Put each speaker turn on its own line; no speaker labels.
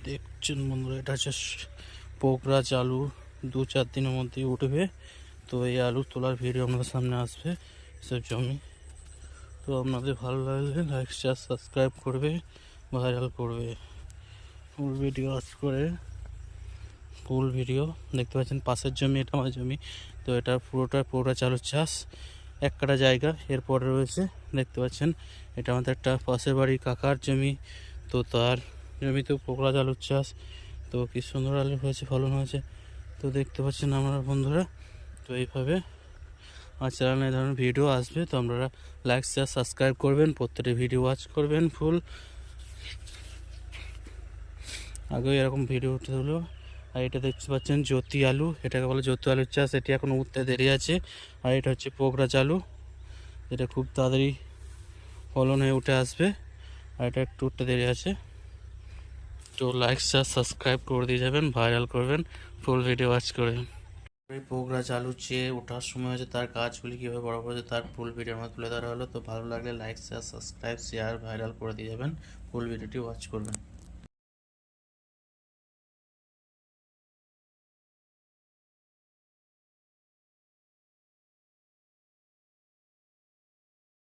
দেখছেন বন্ধুরা, এটা হচ্ছে পোকরা আলু, 2-4 দিনের মধ্যেই উঠবে। তো এই আলু তোলার ভিডিও আপনাদের সামনে আসবে সব জমি। তো আপনাদের ভালো লাগলে লাইক শেয়ার সাবস্ক্রাইব করবে, ভাইরাল করবে। ফুল ভিডিও আজ করে ফুল ভিডিও দেখতে পাচ্ছেন। পাশের জমি, এটা আমার জমি। তো এটা পুরোটা চালুর চাষ, 1 কাঠা জায়গা। এরপরে রয়েছে দেখতে পাচ্ছেন, এটা আমাদের একটা পাশের বাড়ি কাকার জমি। তো তার জমিতেও পোকরা আলুর চাষ। তো কি সুন্দর আলু হয়েছে, ফলন হয়েছে। তো দেখতে পাচ্ছেন আমরা বন্ধুরা। তো এইভাবে আমার চ্যানেলে এই ধরনের ভিডিও আসবে। তো আপনারা লাইক শেয়ার সাবস্ক্রাইব করবেন, প্রত্যেকটি ভিডিও ওয়াচ করবেন ফুল। আগেও এরকম ভিডিও উঠতে হলো। আর এটা দেখতে পাচ্ছেন জ্যোতি আলু, এটাকে বলে জ্যোতি আলুর চাষ। এটি এখন উঠতে দেরি আছে। আর এটা হচ্ছে পোকরা আলু, এটা খুব তাড়াতাড়ি ফলন হয়ে উঠে আসবে। আর এটা একটু উঠতে দেরি আছে। তো লাইক শেয়ার সাবস্ক্রাইব করে দিয়ে যাবেন, ভাইরাল করবেন, ফুল ভিডিও ওয়াচ করে। এই পোকরা আলু চেয়ে ওঠার সময় হচ্ছে, তার গাছগুলি কীভাবে বড় হচ্ছে তার ফুল ভিডিওর মধ্যে তুলে ধরা হলো। তো ভালো লাগলে like share subscribe share viral করে দিয়ে যাবেন, ফুল ভিডিওটি ওয়াচ করবেন।